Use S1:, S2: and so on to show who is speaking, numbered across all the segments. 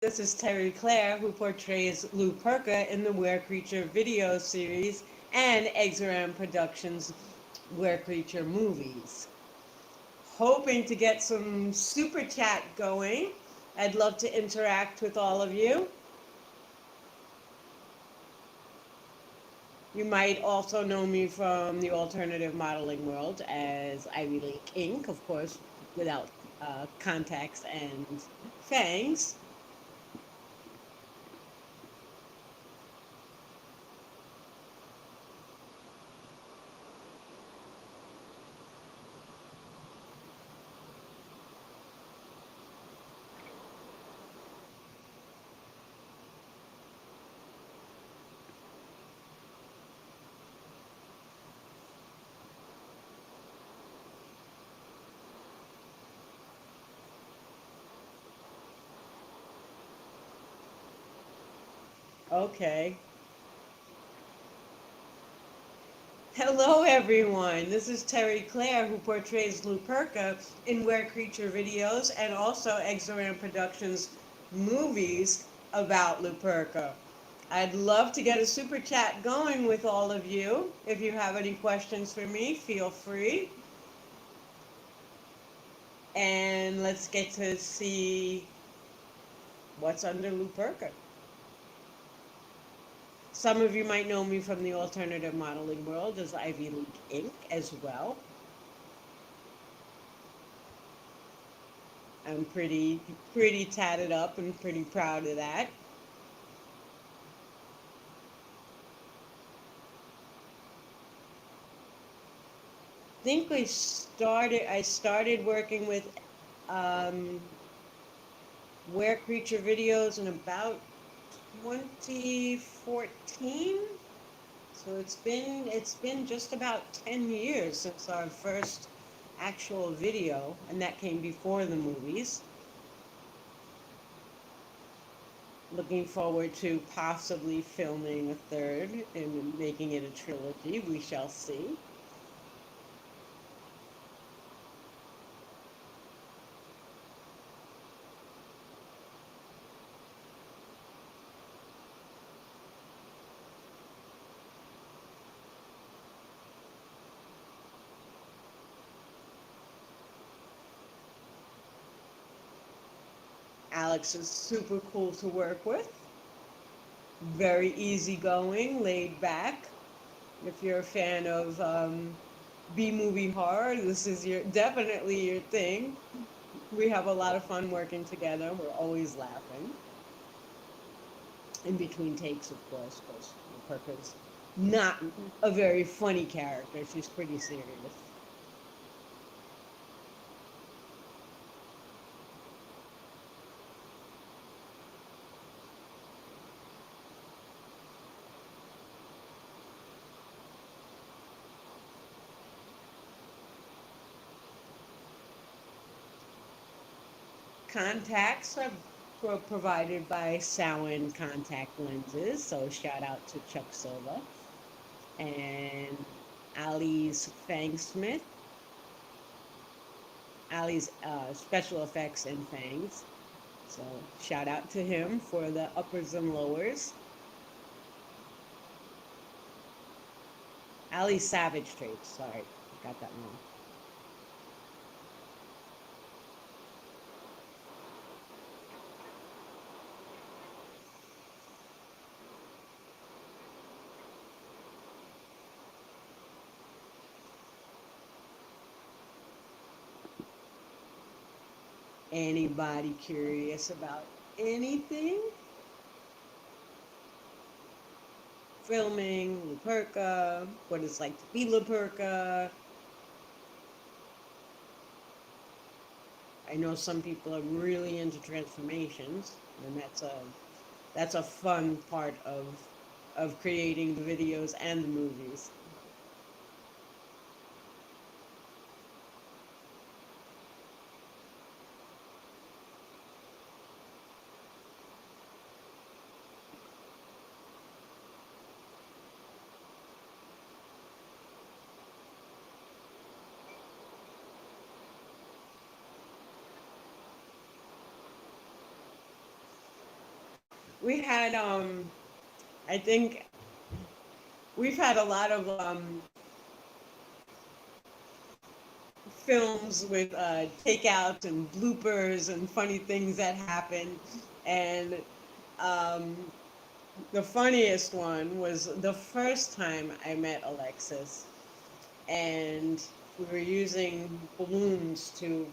S1: This is Terry Clare, who portrays Luperca in the Were Creature video series and Exoram Productions Were Creature movies. Hoping to get some super chat going. I'd love to interact with all of you. You might also know me from the alternative modeling world as Ivy League Inc., of course, without contacts and fangs. Okay. Hello, everyone. This is Terry Clare, who portrays Luperca in Were Creature videos and also Exoram Productions movies about Luperca. I'd love to get a super chat going with all of you. If you have any questions for me, feel free. And let's get to see what's under Luperca. Some of you might know me from the alternative modeling world as Ivy League Inc. as well. I'm pretty tatted up and pretty proud of that. I started working with um, Were Creature videos in about 2014. So it's been just about 10 years since our first actual video, and that came before the movies. Looking forward to possibly filming a third and making it a trilogy. We shall see. Alex is super cool to work with. Very easygoing, laid back. If you're a fan of B-movie horror, this is definitely your thing. We have a lot of fun working together. We're always laughing. In between takes, of course, because Parker's not a very funny character. She's pretty serious. Contacts are provided by Samhain Contact Lenses, so shout out to Chuck Silva and Ali's Fangsmith, Ali's Special Effects and Fangs. So shout out to him for the uppers and lowers. Ali Savage Traits, sorry, got that wrong. Anybody curious about anything? Filming, Luperca, what it's like to be Luperca. I know some people are really into transformations, and that's a fun part of creating the videos and the movies. We had I think we've had a lot of films with takeouts and bloopers and funny things that happen. And um, the funniest one was the first time I met Alexis, and we were using balloons to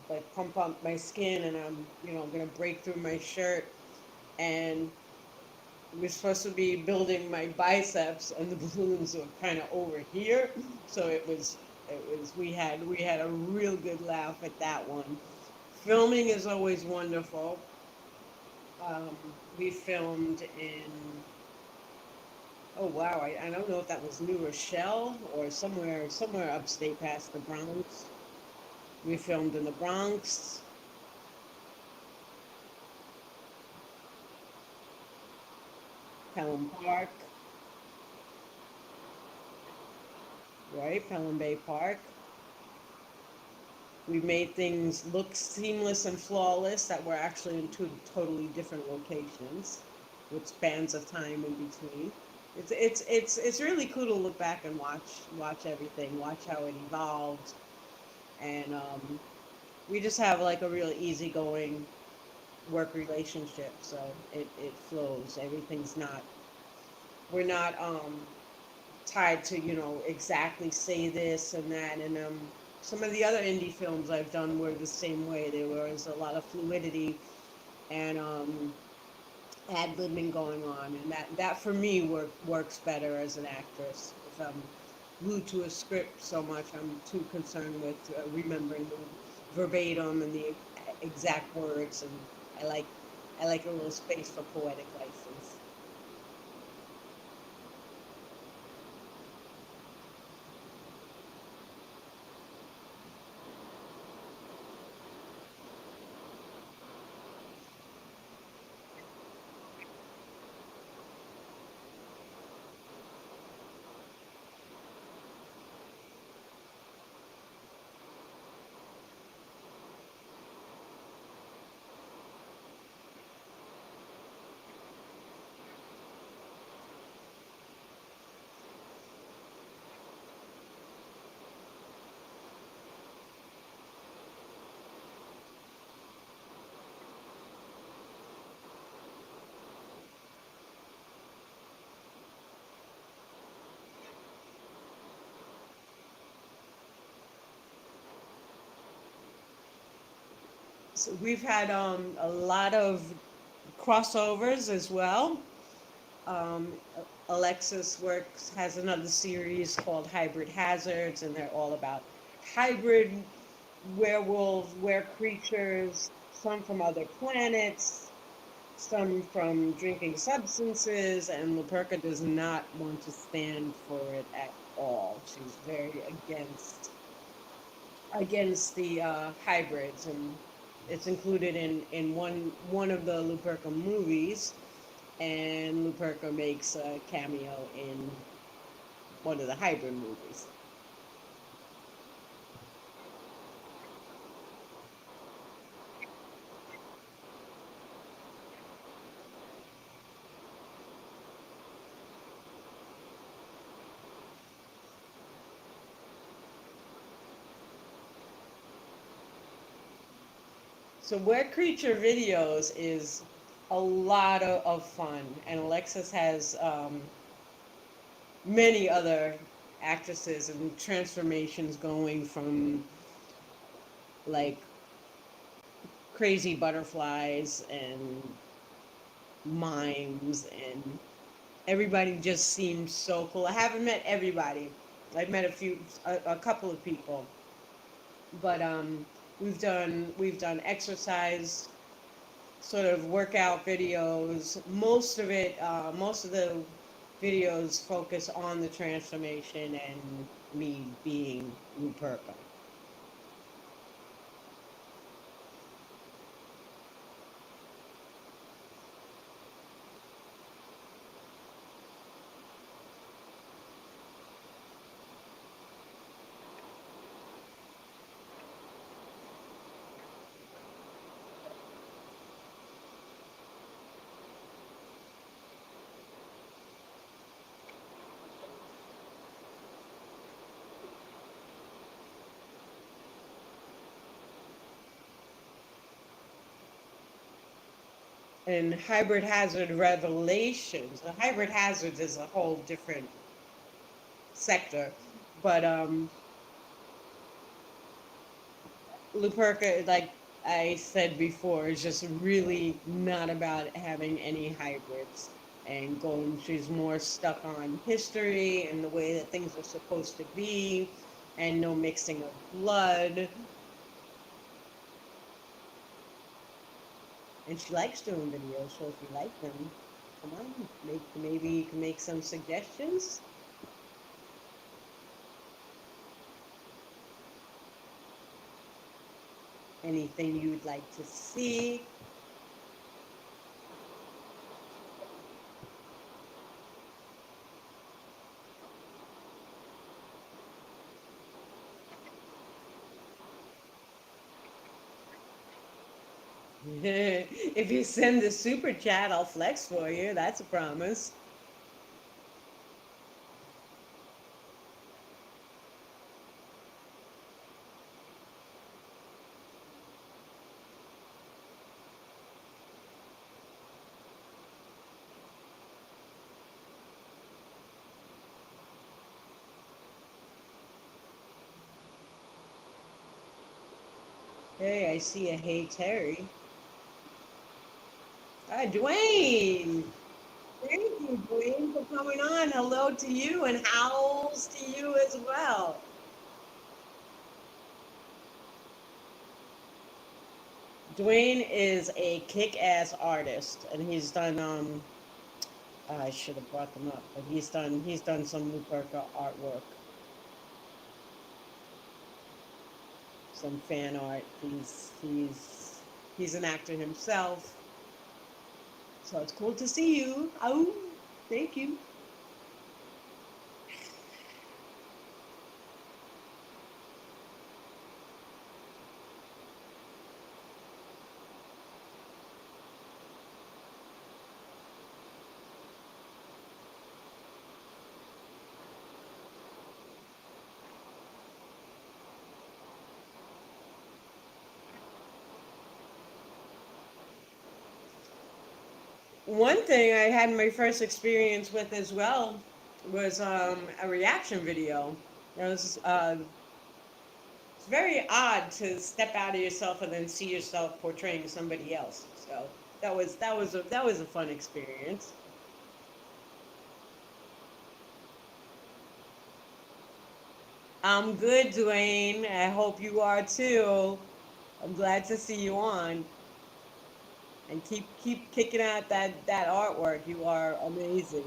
S1: like pump up my skin, and I'm gonna break through my shirt, and we're supposed to be building my biceps, and the balloons were kind of over here, so it was we had a real good laugh at that one. Filming is always wonderful. um, we filmed in, oh wow, I don't know if that was New Rochelle or somewhere upstate past the Bronx. We filmed in the Bronx, Pelham Park, right, Pelham Bay Park. We made things look seamless and flawless that were actually in two totally different locations with spans of time in between. It's really cool to look back and watch everything, watch how it evolved, and we just have like a real easygoing work relationship, so it flows. Everything's not we're not tied to exactly say this and that, and some of the other indie films I've done were the same way. There was a lot of fluidity and ad libbing going on, and that for me works better as an actress. If I'm glued to a script so much, I'm too concerned with remembering the verbatim and the exact words, and I like I like a little space for poetic license. So we've had a lot of crossovers as well. Um, Alexis works has another series called Hybrid Hazards, and they're all about hybrid werewolves, were creatures, some from other planets, some from drinking substances, and Luperca does not want to stand for it at all. She's very against the hybrids, and it's included in one of the Luperca movies, and Luperca makes a cameo in one of the hybrid movies. So Wet Creature Videos is a lot of fun, and Alexis has many other actresses and transformations going from like crazy butterflies and mimes, and everybody just seems so cool. I haven't met everybody. I've met a couple of people, but we've done exercise sort of workout videos. Most of the videos focus on the transformation and me being Luperca. and hybrid hazard revelations. The hybrid hazards is a whole different sector, but Luperca, like I said before, is just really not about having any hybrids and going. She's more stuck on history and the way that things are supposed to be, and no mixing of blood. And she likes doing videos, so if you like them, come on, maybe you can make some suggestions. Anything you'd like to see. If you send the super chat, I'll flex for you. That's a promise. Hey, I see a hey Terry. Hi, Dwayne. Thank you, Dwayne, for coming on. Hello to you and howls to you as well. Dwayne is a kick-ass artist, and he's done. I should have brought them up, but he's done some Luperca artwork, some fan art. He's an actor himself, so it's cool to see you. Oh, thank you. One thing I had my first experience with as well was a reaction video. It was it's very odd to step out of yourself and then see yourself portraying somebody else. So that was a fun experience. I'm good, Dwayne. I hope you are too. I'm glad to see you on and keep kicking out that artwork. You are amazing.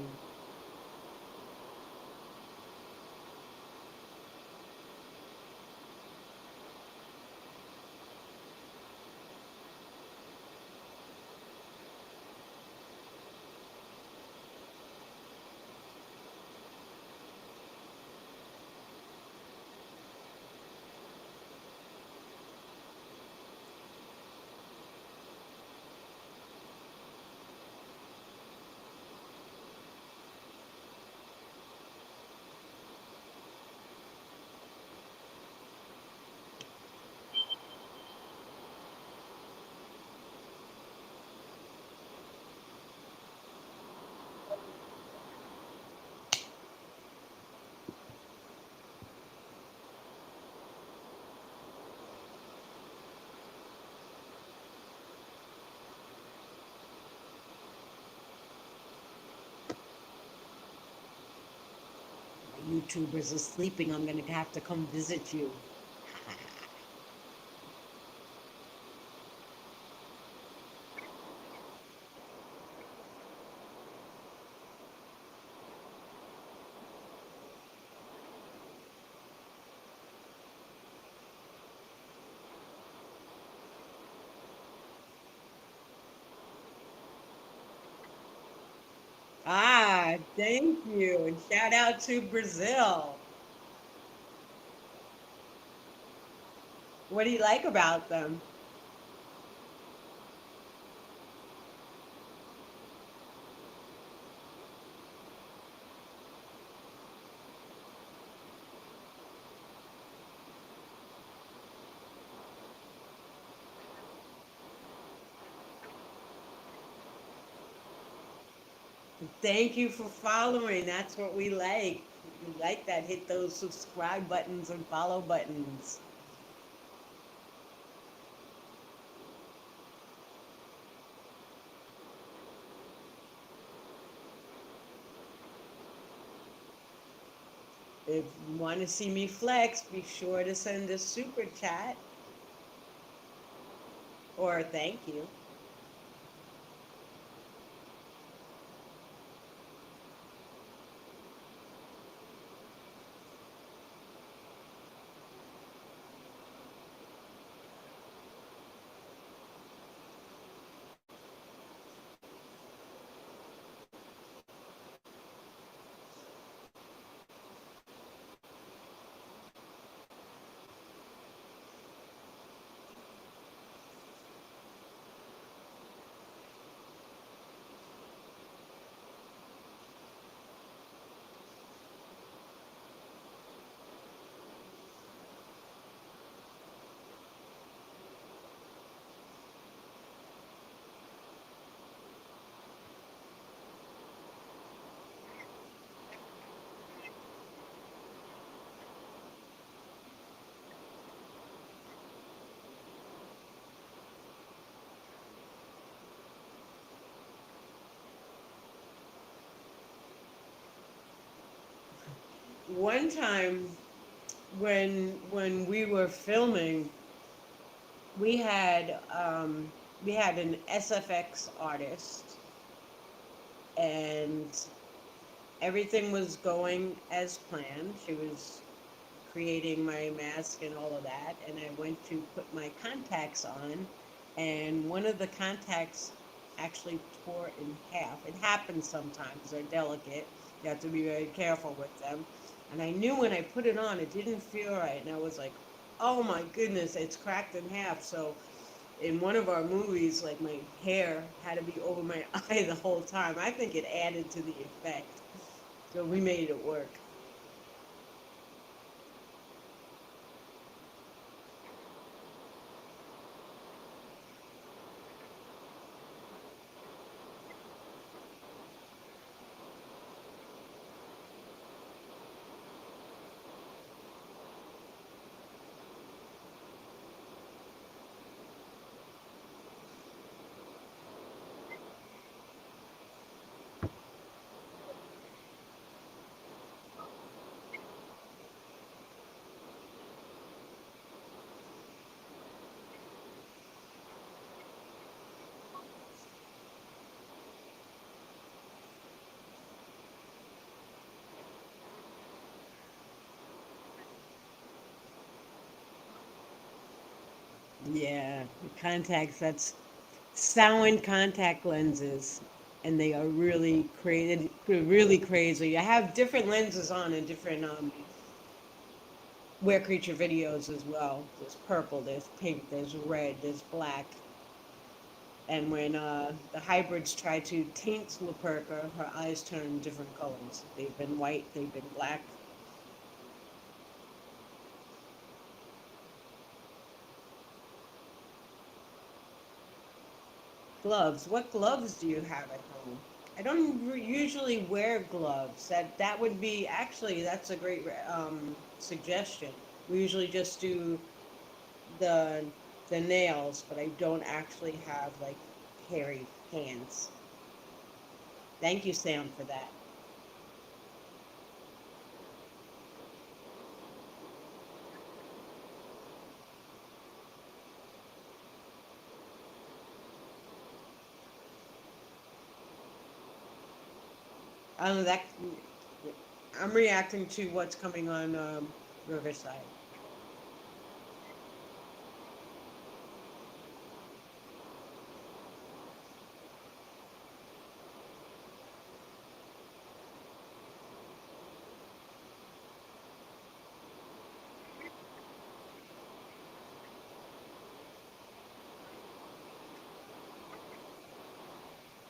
S1: My YouTubers are sleeping. I'm gonna have to come visit you. Ah, thank you. And shout out to Brazil. What do you like about them? Thank you for following. That's what we like. You like that? Hit those subscribe buttons and follow buttons. If you want to see me flex, be sure to send a super chat or a thank you. One time when we were filming, we had we had an SFX artist, and everything was going as planned. She was creating my mask and all of that, and I went to put my contacts on, and one of the contacts actually tore in half. It happens sometimes. They're delicate. You have to be very careful with them. And I knew when I put it on, it didn't feel right, and I was like, "Oh my goodness, it's cracked in half." So in one of our movies, like my hair had to be over my eye the whole time. I think it added to the effect. So we made it work. Yeah, the contacts, that's sound contact lenses, and they are really created, really crazy. I have different lenses on in different Were Creature videos as well. There's purple, there's pink, there's red, there's black. And when the hybrids try to taint Luperca, her eyes turn different colors. They've been white, they've been black. Gloves. What gloves do you have at home? I don't usually wear gloves. That would be actually that's a great suggestion. We usually just do the the nails, but I don't actually have like hairy hands. Thank you, Sam, for that. That I'm reacting to what's coming on Riverside.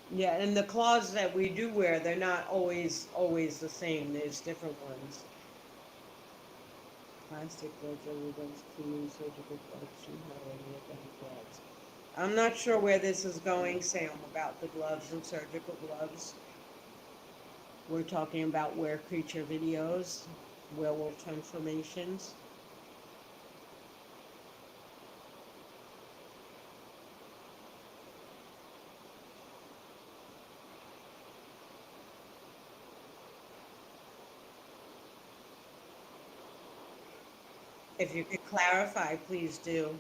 S1: Yeah, and the claws that we do wear, they're not always the same. There's different ones. Plastic gloves are reduced to use surgical gloves. Shouldn't have any of them gloves. I'm not sure where this is going, Sam, about the gloves and surgical gloves. We're talking about were creature videos, werewolf transformations. If you could clarify, please do.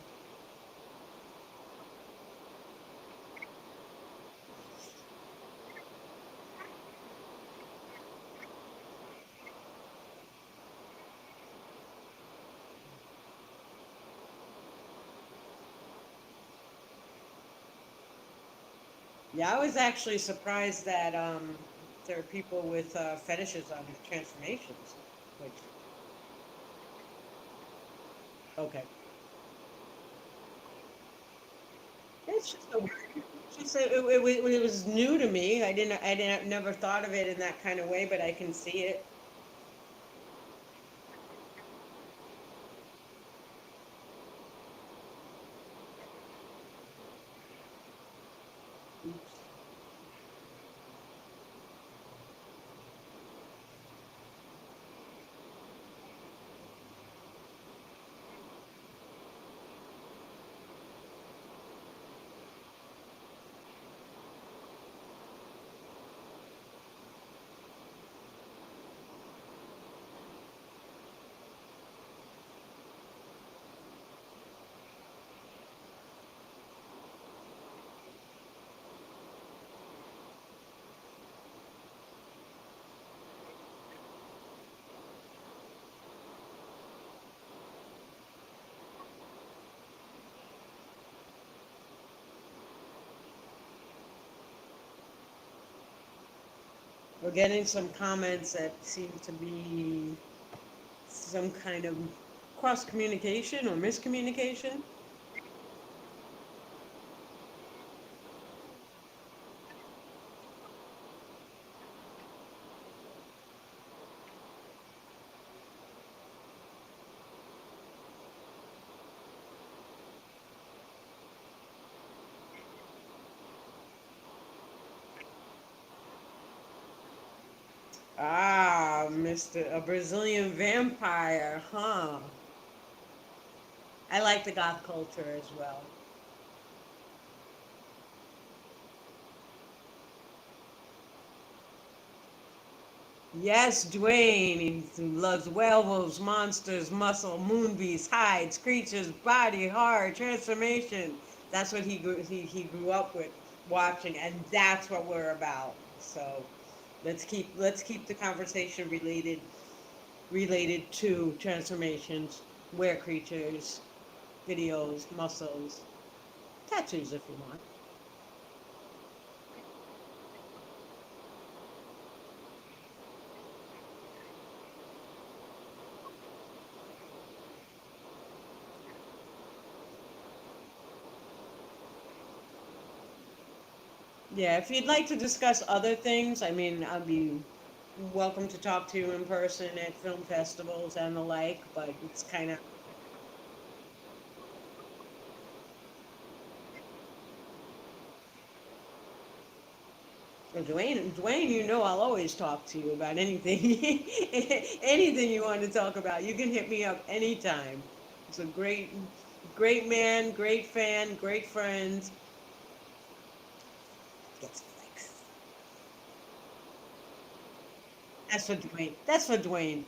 S1: Yeah, I was actually surprised that there are people with fetishes on transformations. Which, okay, it's just a weird. It's just it was new to me. I didn't never thought of it in that kind of way, but I can see it. We're getting some comments that seem to be some kind of cross communication or miscommunication. Ah, Mr. A Brazilian vampire, huh? I like the goth culture as well. Yes, Dwayne. He loves werewolves, monsters, muscle, moonbeams, hides, creatures, body, horror, transformation. That's what he grew up with watching, and that's what we're about. So let's keep the conversation related to transformations, were creatures, videos, muscles, tattoos if you want. Yeah, if you'd like to discuss other things, I mean, I'd be welcome to talk to you in person at film festivals and the like, but it's kind of, well, Dwayne, you know I'll always talk to you about anything, anything you want to talk about. You can hit me up anytime. It's a great man, great fan, great friend. Gets flex. That's for Dwayne. That's for Dwayne.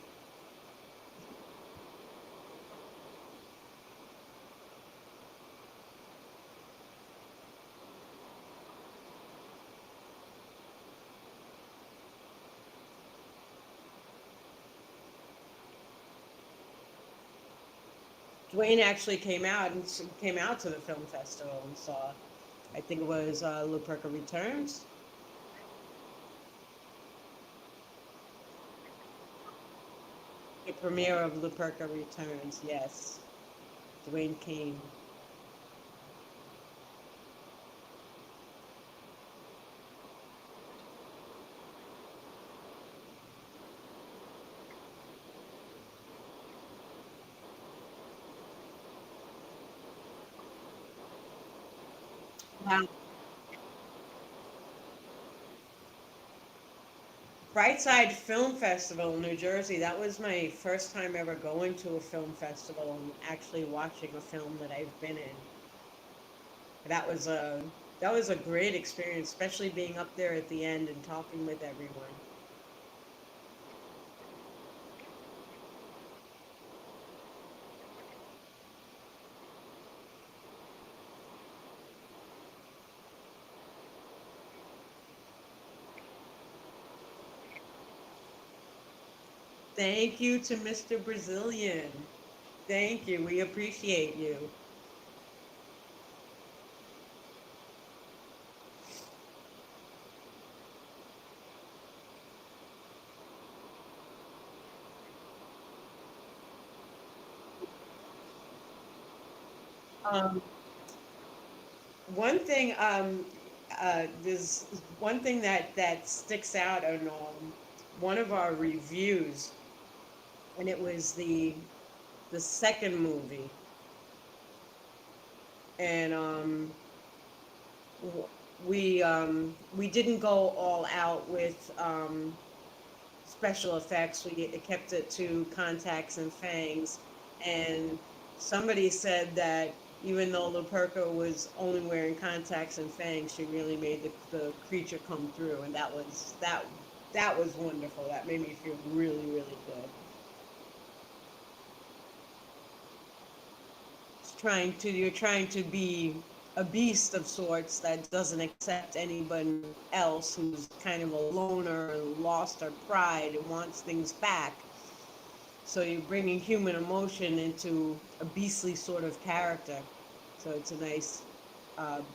S1: Dwayne actually came out to the film festival and saw. I think it was Luperca Returns, the premiere of Luperca Returns. Yes, Dwayne came. Wow. Brightside Film Festival in New Jersey. That was my first time ever going to a film festival and actually watching a film that I've been in. That was a that was a great experience, especially being up there at the end and talking with everyone. Thank you to Mr. Brazilian. Thank you. We appreciate you. Um, there's one thing that sticks out on one of our reviews, and it was the second movie, and w- we didn't go all out with special effects. We kept it to contacts and fangs, and somebody said that even though Luperca was only wearing contacts and fangs, she really made the creature come through, and that was wonderful. That made me feel really really good. You're trying to be a beast of sorts that doesn't accept anyone else, who's kind of a loner and lost her pride and wants things back. So you're bringing human emotion into a beastly sort of character. So it's a nice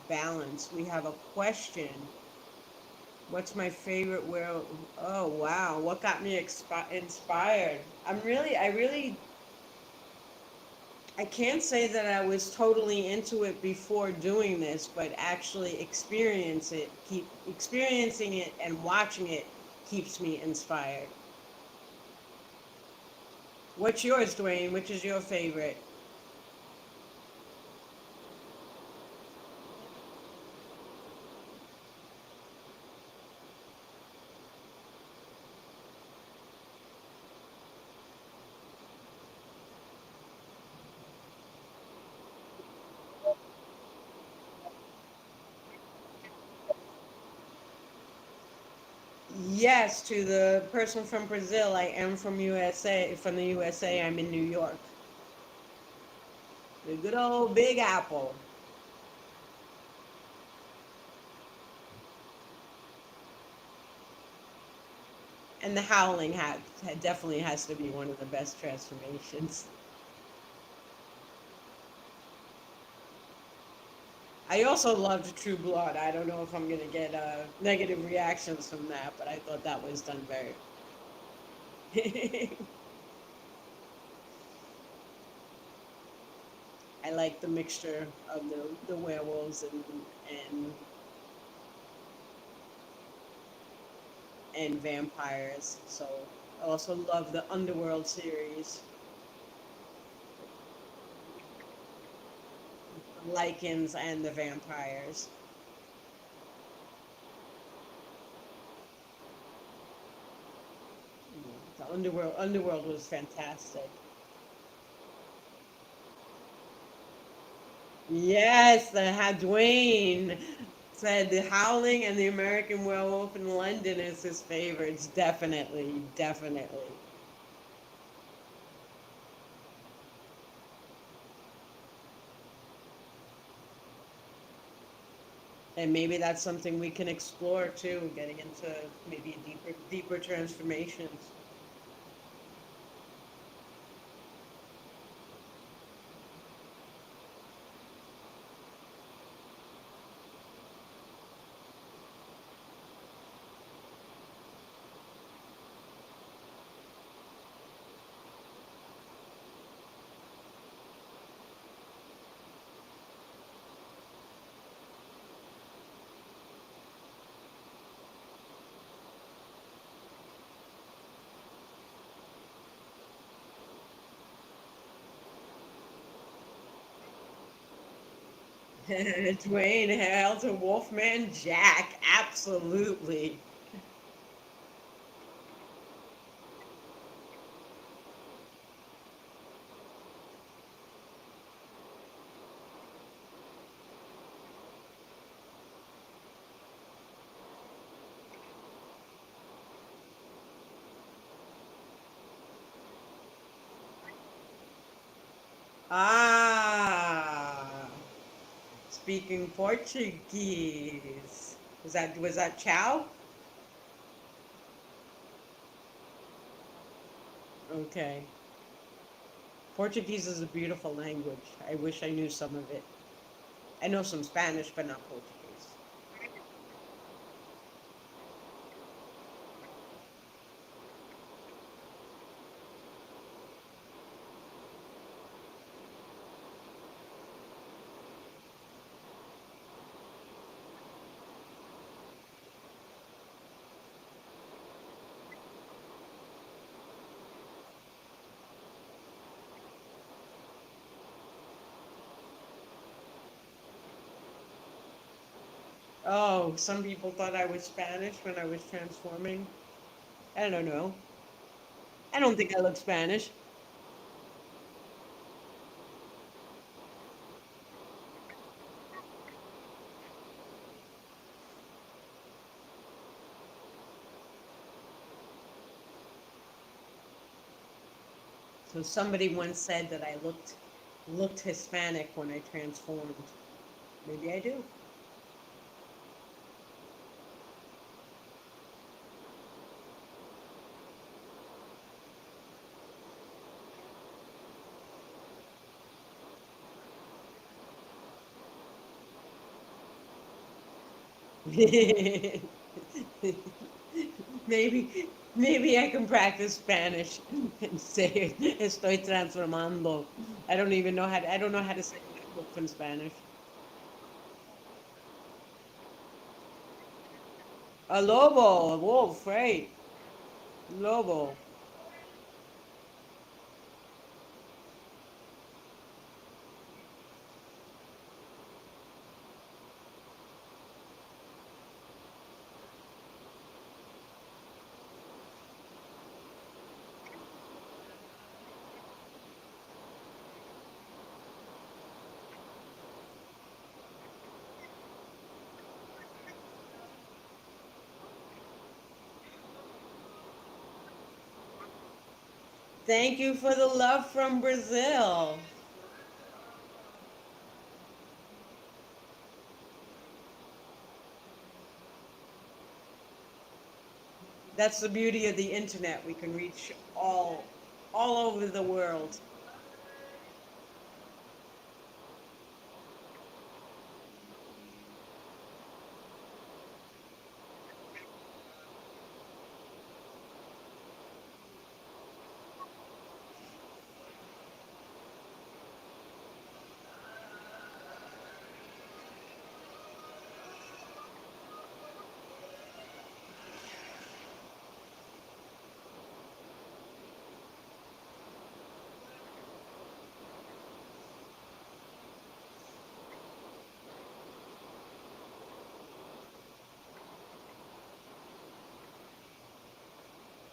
S1: balance. We have a question. What's my favorite werewolf? Oh wow, what got me inspired? I can't say that I was totally into it before doing this, but actually keep experiencing it and watching it keeps me inspired. What's yours, Dwayne? Which is your favorite? Yes, to the person from Brazil. I am from USA, from the USA. I'm in New York. The good old Big Apple. And the Howling definitely has to be one of the best transformations. I also loved True Blood. I don't know if I'm gonna get negative reactions from that, but I thought that was done very. I like the mixture of the werewolves and and vampires. So I also love the Underworld series, the Lycans and the vampires. The Underworld was fantastic. Yes, the Dwayne said the Howling and the American Werewolf in London is his favorites. Definitely, definitely. And maybe that's something we can explore too, getting into maybe deeper transformations. Dwayne, hail to Wolfman Jack. Absolutely. Ah, speaking Portuguese. Was that ciao? Okay. Portuguese is a beautiful language. I wish I knew some of it. I know some Spanish, but not Portuguese. Oh, some people thought I was Spanish when I was transforming. I don't know. I don't think I look Spanish. So somebody once said that I looked Hispanic when I transformed. Maybe I do. Maybe I can practice Spanish and say estoy transformando. I don't know how to say that book in Spanish. A lobo, a wolf, right? Lobo. Thank you for the love from Brazil. That's the beauty of the internet. We can reach all over the world.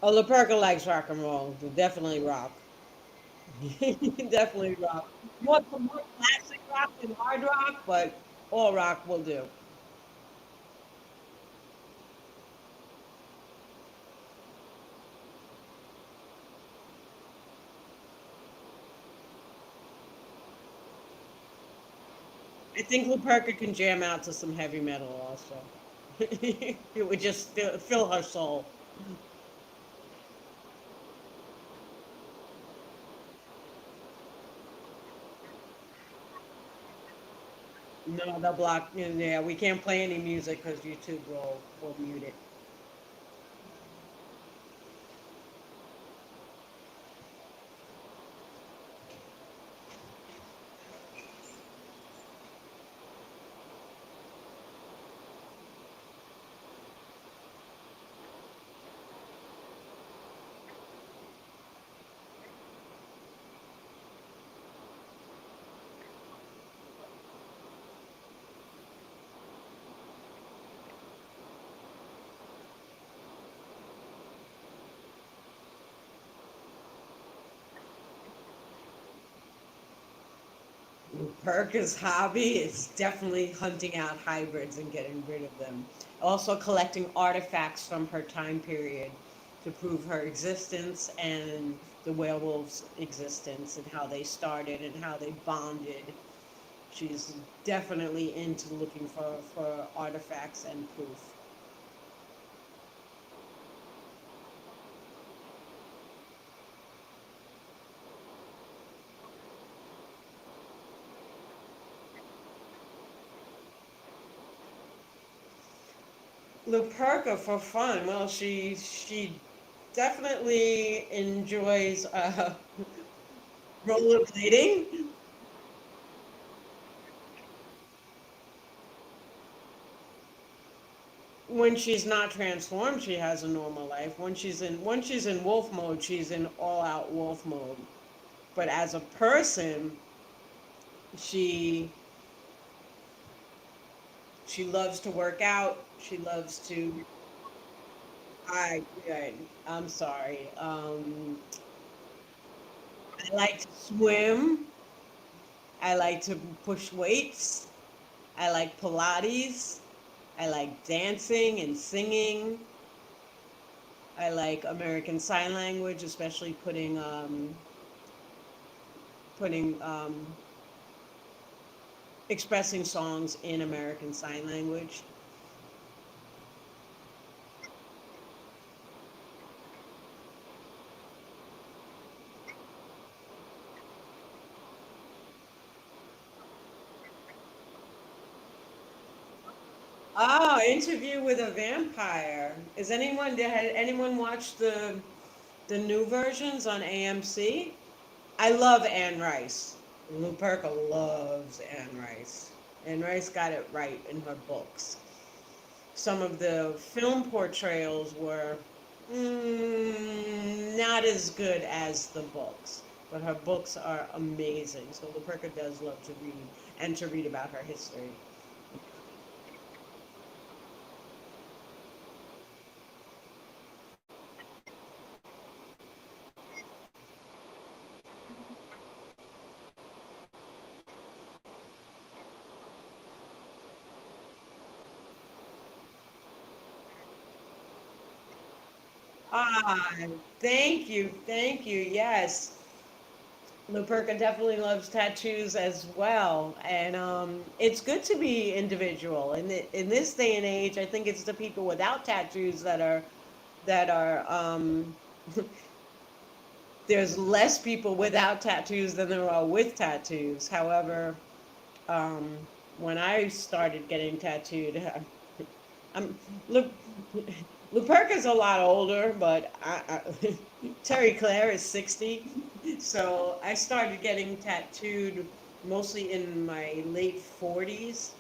S1: Oh, Luperca likes rock and roll. Definitely rock. Definitely rock. More classic rock than hard rock, but all rock will do. I think Luperca can jam out to some heavy metal also. It would just fill her soul. No, the block. Yeah, we can't play any music because YouTube will mute it. Perkins' hobby is definitely hunting out hybrids and getting rid of them. Also collecting artifacts from her time period to prove her existence and the werewolves' existence and how they started and how they bonded. She's definitely into looking for artifacts and proof. Luperca for fun. Well, she definitely enjoys rollerblading. When she's not transformed, she has a normal life. When she's in wolf mode, she's in all out wolf mode. But as a person, she she loves to work out. She loves to I I'm sorry. I like to swim. I like to push weights. I like Pilates. I like dancing and singing. I like American Sign Language, especially putting expressing songs in American Sign Language. Oh, Interview with a Vampire. Had anyone watched the new versions on AMC? I love Anne Rice. Luperca loves Anne Rice. Anne Rice got it right in her books. Some of the film portrayals were not as good as the books, but her books are amazing. So Luperca does love to read and to read about her history. Ah, thank you, thank you. Yes, Luperca definitely loves tattoos as well, and it's good to be individual. In this day and age, I think it's the people without tattoos that are there's less people without tattoos than there are with tattoos. However, um, when I started getting tattooed, I'm look. Luperca's a lot older, but Terry Claire is 60, so I started getting tattooed mostly in my late 40s.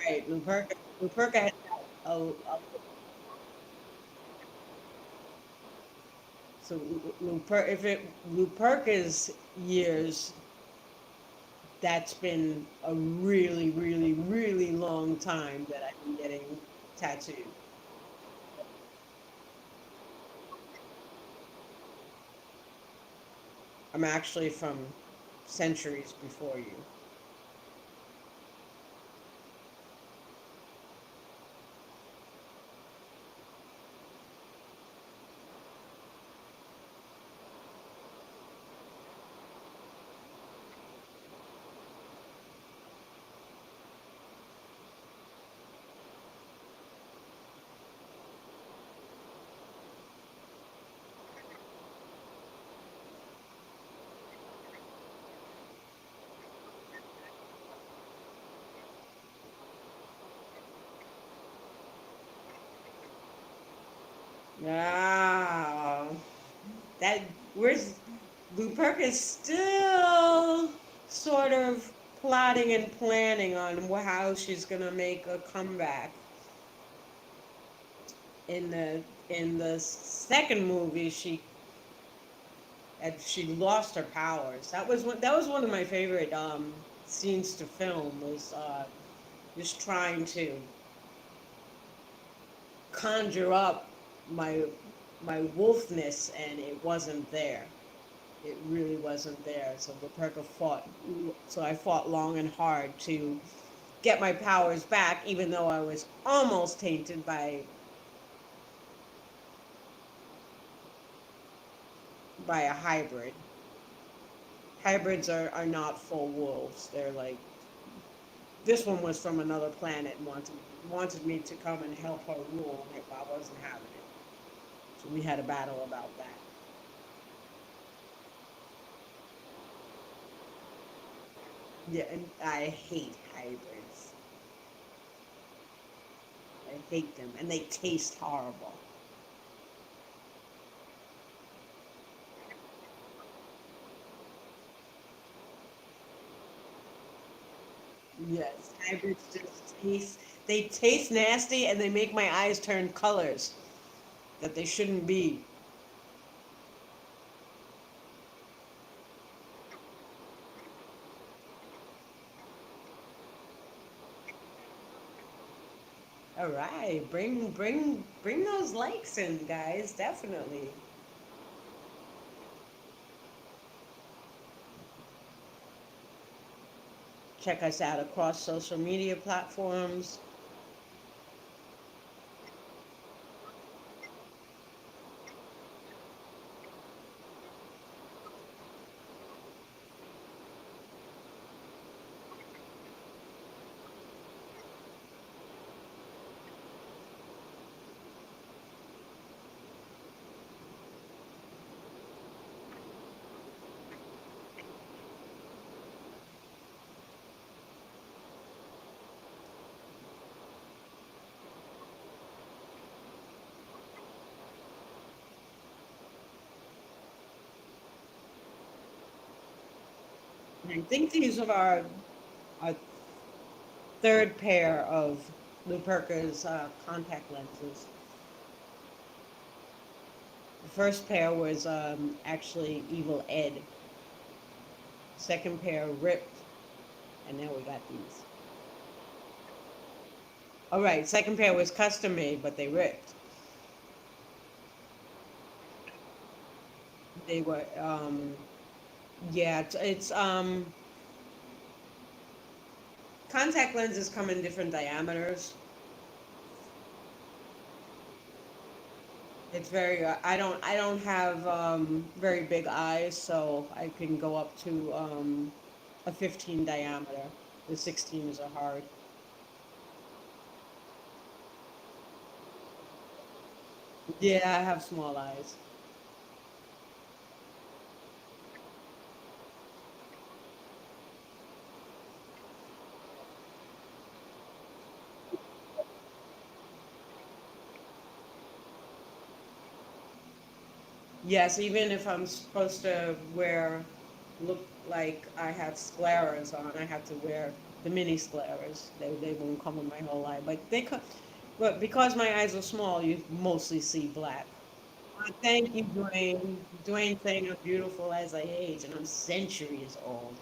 S1: Right, Luperca had a so Luperca's years, that's been a really, really, really long time that I've been getting tattooed. I'm actually from centuries before you. Ah, that where's Luperca's still sort of plotting and planning on how she's gonna make a comeback in the second movie. She lost her powers. That was one of my favorite scenes to film was just trying to conjure up my my wolfness, and it wasn't there. It really wasn't there. So Luperca fought. So I fought long and hard get my powers back, even though I was almost tainted by a hybrid. Hybrids are not full wolves. They're like, this one was from another planet and wanted me to come and help her rule if I wasn't having it. So we had a battle about that. Yeah, and I hate hybrids. I hate them, and they taste horrible. Yes, hybrids just taste. They taste nasty, and they make my eyes turn colors that they shouldn't be. All right, bring those likes in, guys. Definitely. Check us out across social media platforms. I think these are our third pair of Luperca's contact lenses. The first pair was actually Evil Ed. Second pair ripped, and now we got these. All right, second pair was custom made, but they ripped. They were, yeah, it's contact lenses come in different diameters. It's very, I don't have very big eyes, so I can go up to a 15 diameter. The 16s are hard. Yeah, I have small eyes. Yes, even if I'm supposed to look like I have scleras on, I have to wear the mini scleras. They won't come in my whole eye, but they come. But because my eyes are small, you mostly see black. Thank you, Dwayne. Dwayne saying I'm beautiful as I age, and I'm centuries old.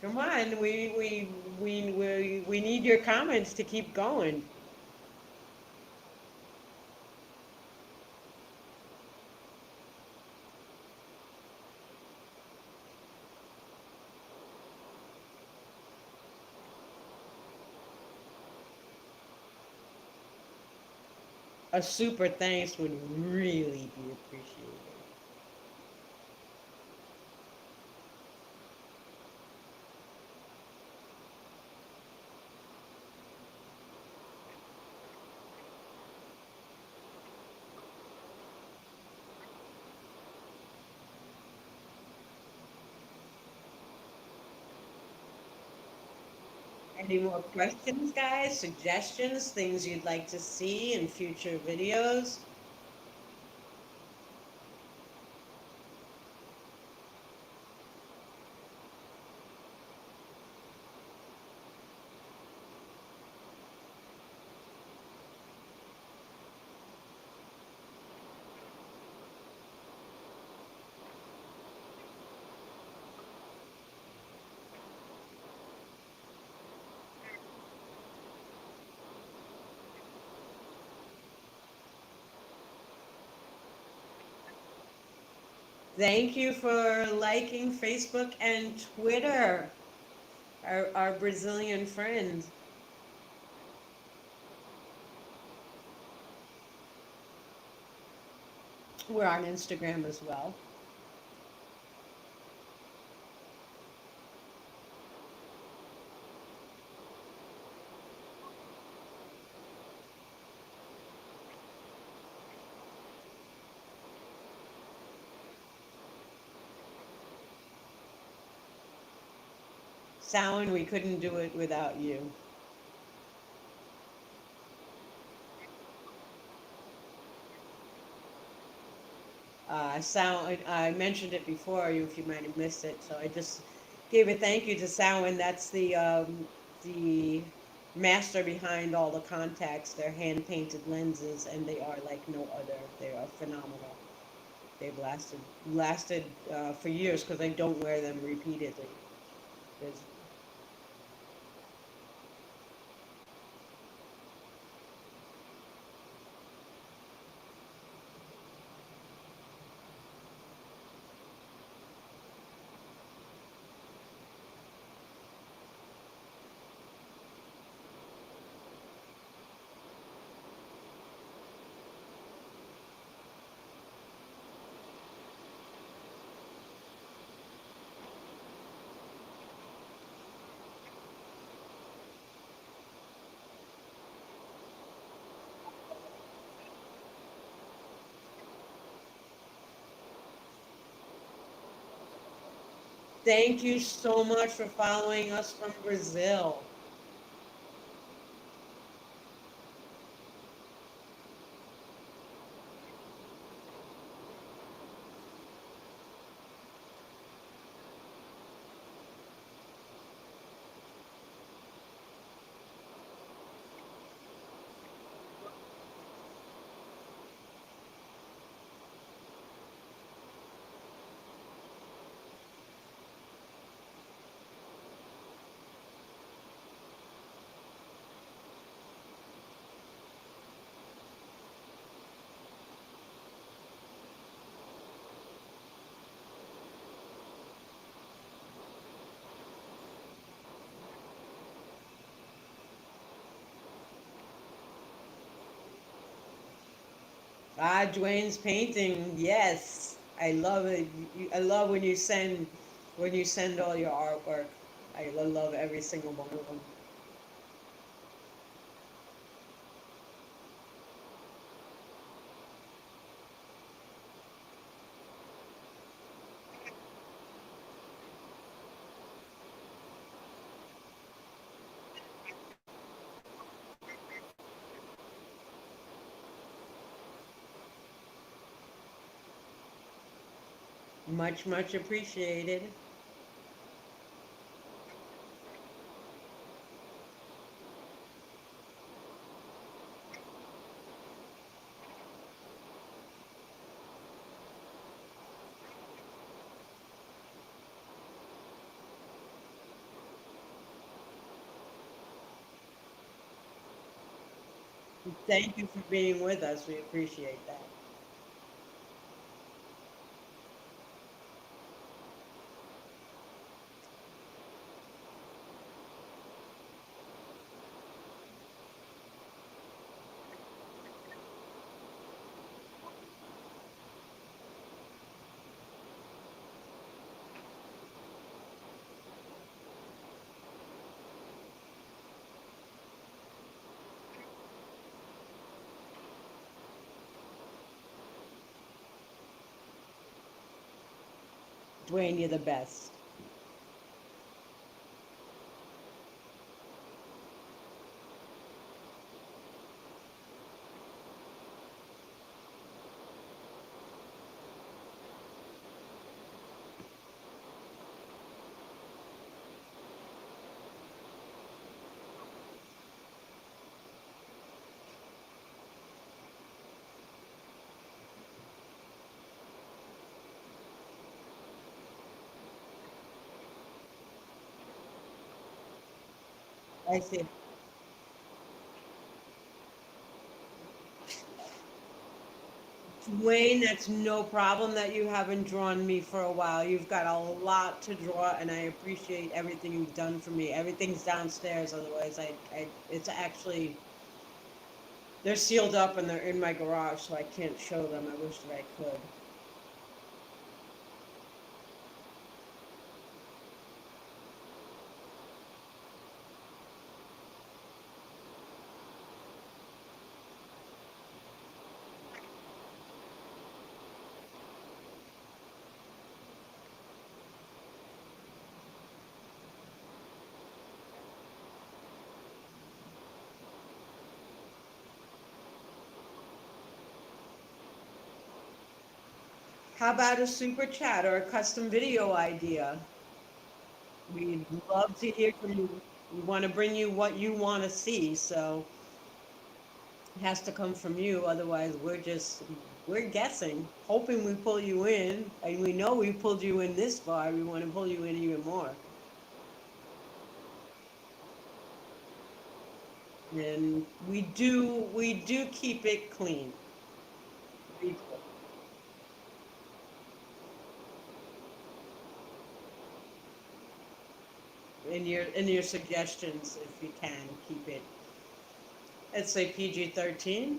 S1: Come on, we need your comments to keep going. A super thanks would really be appreciated. Any more questions, guys? Suggestions? Things you'd like to see in future videos? Thank you for liking Facebook and Twitter, our Brazilian friend. We're on Instagram as well. Sound, we couldn't do it without you. Sound, I mentioned it before, if you might have missed it, so I just gave a thank you to Sound. That's the master behind all the contacts. They're hand painted lenses, and they are like no other. They are phenomenal. They've lasted for years because I don't wear them repeatedly. There's Thank you so much for following us from Brazil. Dwayne's painting, yes, I love it. I love when you send all your artwork. I love every single one of them. Much, much appreciated. Thank you for being with us. We appreciate that. Dwayne, you're the best. I see. Wayne, that's no problem that you haven't drawn me for a while. You've got a lot to draw, and I appreciate everything you've done for me. Everything's downstairs, otherwise, it's actually, they're sealed up and they're in my garage, so I can't show them. I wish that I could. How about a super chat or a custom video idea? We'd love to hear from you. We want to bring you what you want to see, so it has to come from you. Otherwise, we're guessing, hoping we pull you in, and we know we pulled you in this far. We want to pull you in even more, and we do keep it clean. We do. In your suggestions, if you can keep it, let's say PG-13.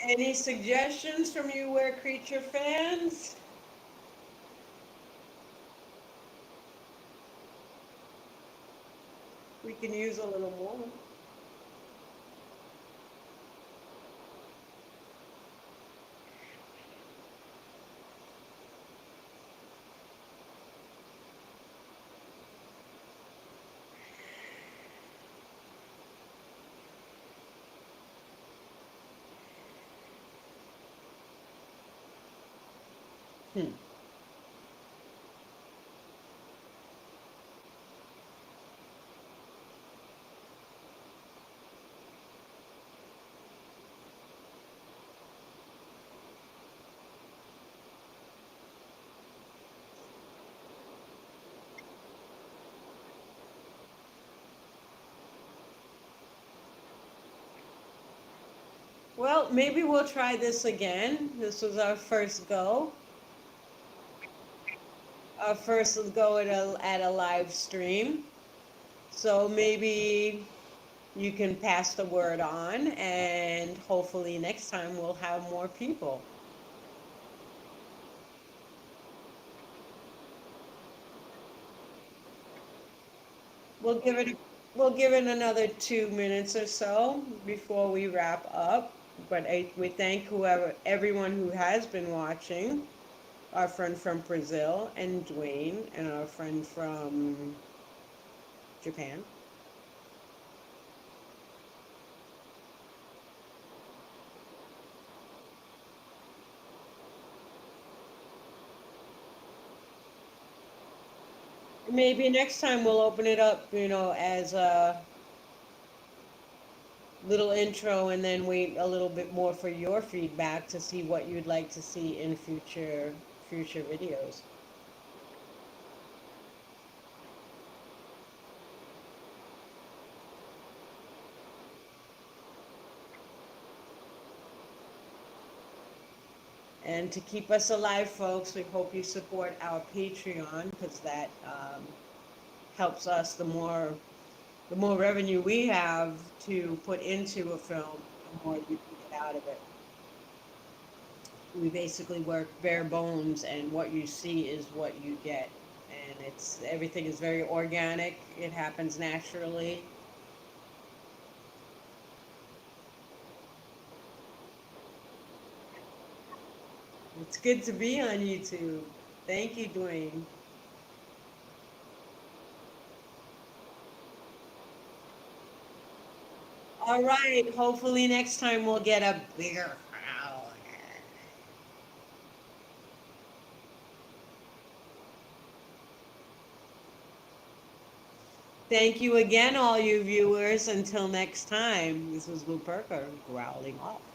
S1: Any suggestions from you, Were Creature fans? We can use a little more. Hmm. Well, maybe we'll try this again. This was our first go at a live stream. So maybe you can pass the word on, and hopefully next time we'll have more people. We'll give it we'll give it another 2 minutes or so before we wrap up. But we thank everyone who has been watching. Our friend from Brazil and Dwayne, and our friend from Japan. Maybe next time we'll open it up, as a little intro, and then wait a little bit more for your feedback to see what you'd like to see in future videos. And to keep us alive, folks, we hope you support our Patreon, because that helps us. The more The more revenue we have to put into a film, the more you can get out of it. We basically work bare bones, and what you see is what you get. And it's everything is very organic. It happens naturally. It's good to be on YouTube. Thank you, Dwayne. All right. Hopefully next time we'll get a bigger crowd. Thank you again, all you viewers. Until next time, this was Luperca growling off.